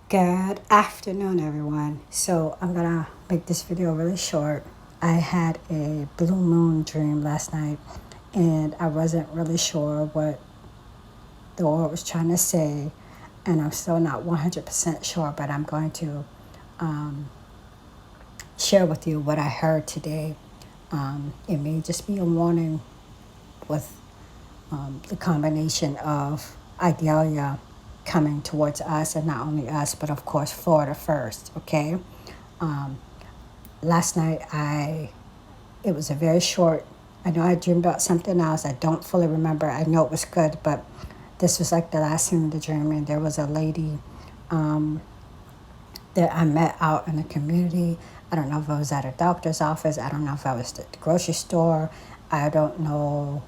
Good afternoon, everyone. So I'm gonna make this video really short. I had a blue moon dream last night, and I wasn't really sure what the Lord was trying to say, and I'm still not 100% sure, but I'm going to share with you what I heard today. It may just be a warning with the combination of Idalia coming towards us, and not only us, but of course Florida first. Okay. Last night it was a very short. I know I dreamed about something else. I don't fully remember. I know it was good, but this was like the last scene of the dream, and there was a lady that I met out in the community. I don't know if I was at a doctor's office. I don't know if I was at the grocery store. I don't know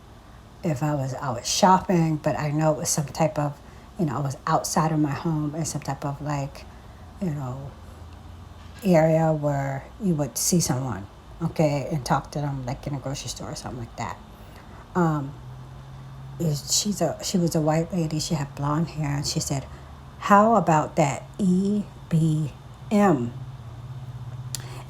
if I was out shopping, but I know it was some type of, I was outside of my home in some type of like, you know, area where you would see someone, okay, and talk to them like in a grocery store or something like that. Um, she was a white lady. She had blonde hair, and she said, "How about that EBM?"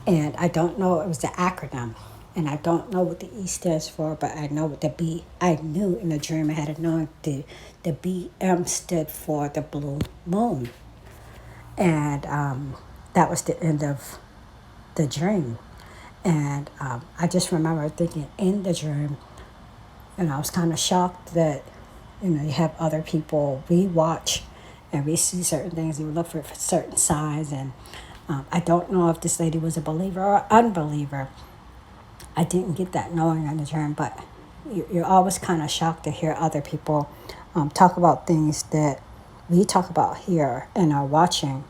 And I don't know, it was the acronym. And I don't know what the E stands for, but I know what the B, I knew in the dream, I had to know the BM stood for the blue moon. And that was the end of the dream. And I just remember thinking in the dream, I was kind of shocked that, you have other people, we watch and we see certain things, and we look for certain signs. And I don't know if this lady was a believer or unbeliever. I didn't get that knowing in the dream, but you're always kind of shocked to hear other people talk about things that we talk about here and are watching,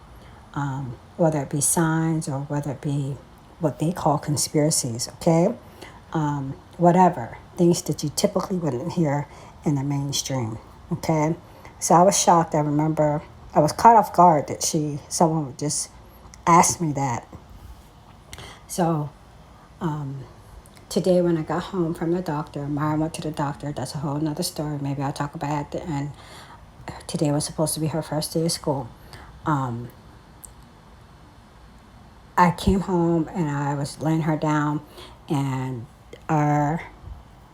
whether it be signs or whether it be what they call conspiracies, okay? Whatever, things that you typically wouldn't hear in the mainstream, okay? So I was shocked. I remember I was caught off guard that someone would just ask me that. So today when I got home from the doctor, Mara went to the doctor. That's a whole nother story. Maybe I'll talk about it at the end. Today was supposed to be her first day of school. I came home and I was laying her down, and our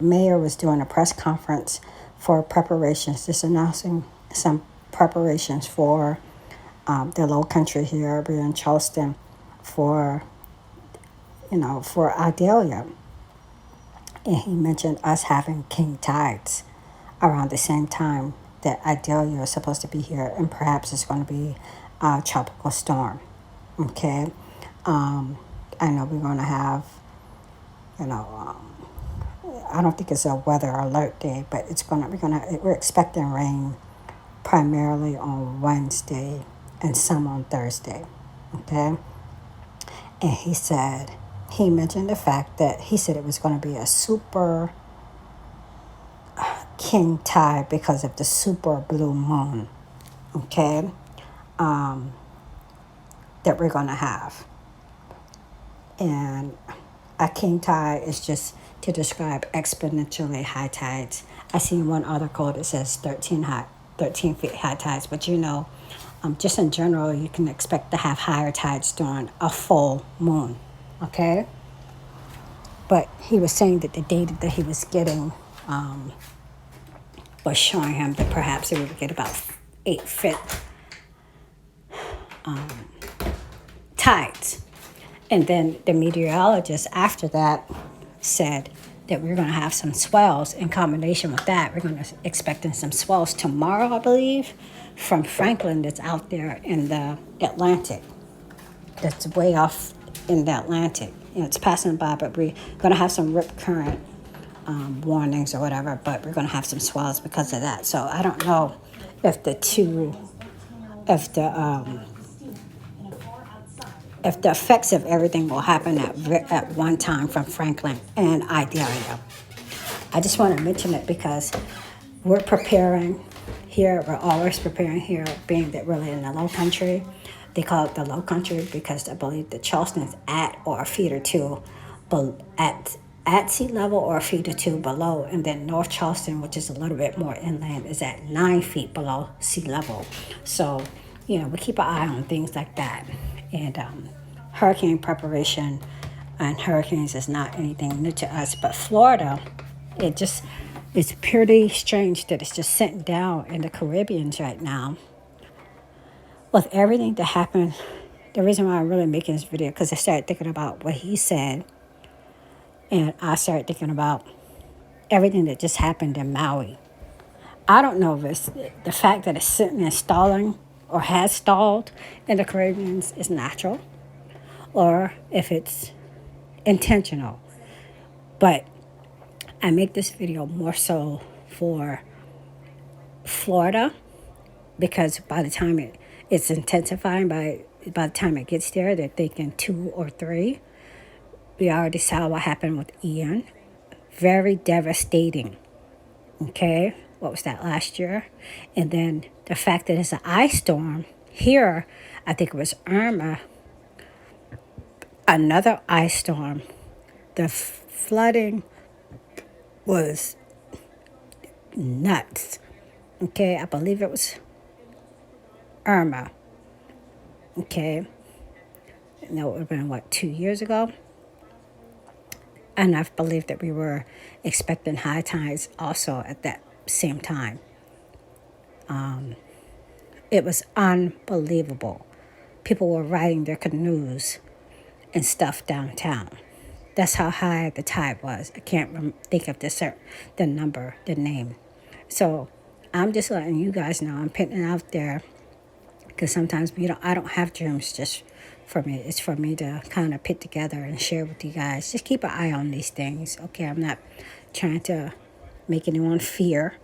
mayor was doing a press conference for preparations, just announcing some preparations for the low country here. We're in Charleston for, for Idalia. And he mentioned us having king tides around the same time that Idalia is supposed to be here, and perhaps it's going to be a tropical storm. Okay. I know we're going to have, you know, I don't think it's a weather alert day, but we're expecting rain primarily on Wednesday and some on Thursday. Okay. And he mentioned the fact that he said it was going to be a super king tide because of the super blue moon. Okay. That we're going to have. And a king tide is just to describe exponentially high tides. I seen one article that says 13 feet high tides, but just in general, you can expect to have higher tides during a full moon. Okay. But he was saying that the data that he was getting was showing him that perhaps he would get about 8 feet tides. And then the meteorologist after that said that we're going to have some swells in combination with that. We're going to expecting some swells tomorrow, I believe, from Franklin, that's out there in the Atlantic. That's way off in the Atlantic. It's passing by, but we're going to have some rip current warnings or whatever, but we're going to have some swells because of that. So I don't know if the effects of everything will happen at one time from Franklin and Idalia. I just want to mention it because we're preparing here. We're always preparing here, being that we're in the low country. They call it the low country because I believe that Charleston is at or a feet or two at sea level or a feet or two below. And then North Charleston, which is a little bit more inland, is at 9 feet below sea level. So we keep an eye on things like that. And hurricane preparation and hurricanes is not anything new to us. But Florida, it just it's pretty strange that it's just sitting down in the Caribbeans right now with everything that happened. The reason why I'm really making this video because I started thinking about what he said, and I started thinking about everything that just happened in Maui. I don't know if it's the fact that it's sitting and stalling or has stalled in the Caribbeans is natural or if it's intentional. But I make this video more so for Florida because by the time it's intensifying, by the time it gets there, they're thinking 2 or 3. We already saw what happened with Ian. Very devastating. Okay, what was that last year? And then the fact that it's an ice storm here, I think it was Irma, another ice storm. The flooding was nuts. Okay, I believe it was Irma. Okay, and that would have been what, 2 years ago? And I believe that we were expecting high tides also at that same time. It was unbelievable. People were riding their canoes and stuff downtown. That's how high the tide was. I can't think of the number, the name. So I'm just letting you guys know. I'm putting it out there because sometimes I don't have dreams just for me. It's for me to kind of put together and share with you guys. Just keep an eye on these things. Okay, I'm not trying to make anyone fear,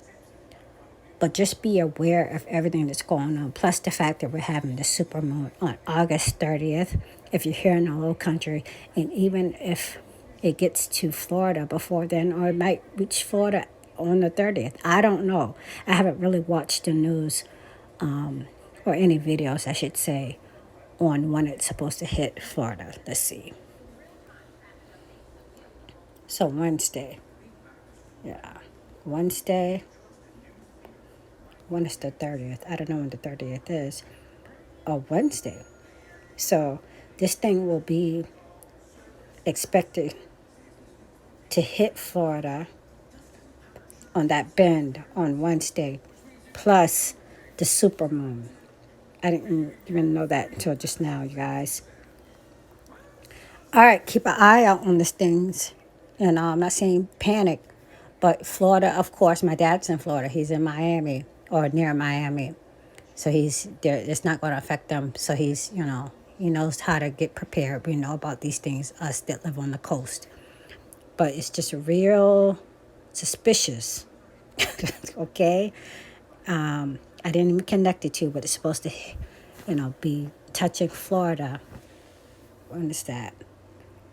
but just be aware of everything that's going on. Plus the fact that we're having the supermoon on August 30th. If you're here in the low country, and even if it gets to Florida before then, or it might reach Florida on the 30th. I don't know. I haven't really watched the news or any videos, I should say, on when it's supposed to hit Florida. Let's see. So Wednesday. Yeah. Wednesday. When is the 30th? I don't know when the 30th is. Oh, Wednesday. So this thing will be expected to hit Florida on that bend on Wednesday, plus the supermoon. I didn't even know that until just now, you guys. All right, keep an eye out on these things. And I'm not saying panic, but Florida, of course, my dad's in Florida. He's in Miami or near Miami. So he's there. It's not going to affect them. So he's, he knows how to get prepared. We know about these things, us that live on the coast. But it's just real suspicious. Okay? I didn't even connect it to, but it's supposed to, be touching Florida. When is that?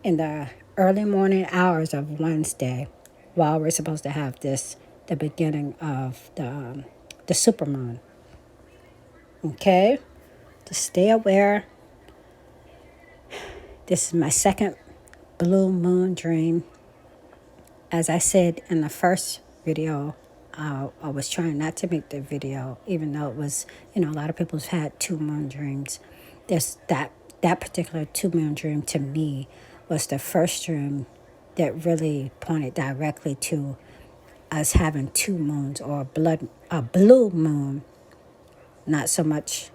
In the early morning hours of Wednesday, while we're supposed to have the beginning of the supermoon. Okay? Just stay aware. This is my second blue moon dream. As I said in the first video, I was trying not to make the video, even though it was, a lot of people have had 2 moon dreams. That particular 2 moon dream to me was the first dream that really pointed directly to us having 2 moons or a blue moon. Not so much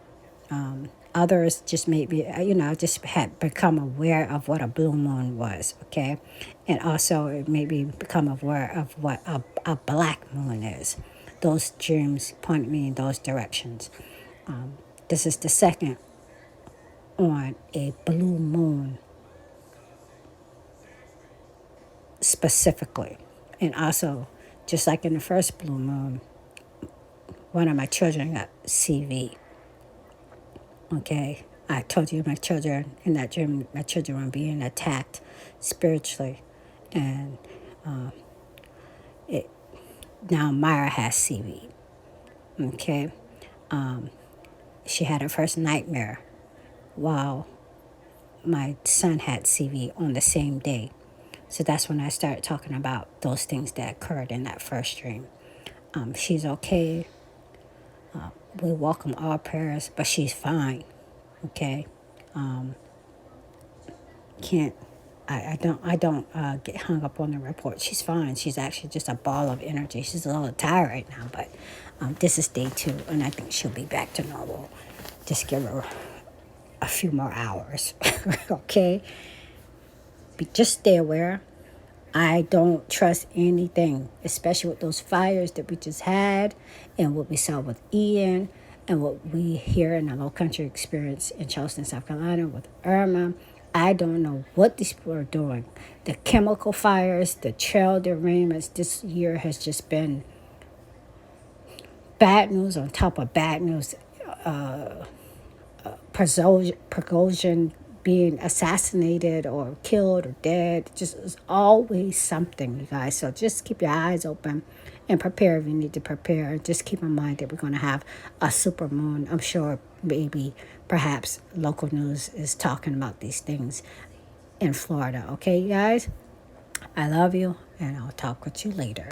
others just made me, I just had become aware of what a blue moon was, okay? And also it made me become aware of what a black moon is. Those dreams point me in those directions. This is the second on a blue moon specifically. And also, just like in the first blue moon, one of my children got CV. Okay, I told you my children in that dream, my children were being attacked spiritually, and now Myra has CV. Okay, she had her first nightmare while my son had CV on the same day. So that's when I started talking about those things that occurred in that first dream. She's okay. we welcome all prayers, but she's fine. Okay, can't. I don't get hung up on the report. She's fine. She's actually just a ball of energy. She's a little tired right now, but this is day 2, and I think she'll be back to normal. Just give her a few more hours. Okay, just stay aware. I don't trust anything, especially with those fires that we just had and what we saw with Ian and what we hear in the low country experience in Charleston, South Carolina with Irma. I don't know what these people are doing. The chemical fires, the trail derailments this year has just been bad news on top of bad news. Prigozhin being assassinated or killed or dead. Just is always something, you guys. So just keep your eyes open and prepare if you need to prepare. Just keep in mind that we're going to have a super moon. I'm sure maybe perhaps local news is talking about these things in Florida. Okay, you guys? I love you, and I'll talk with you later.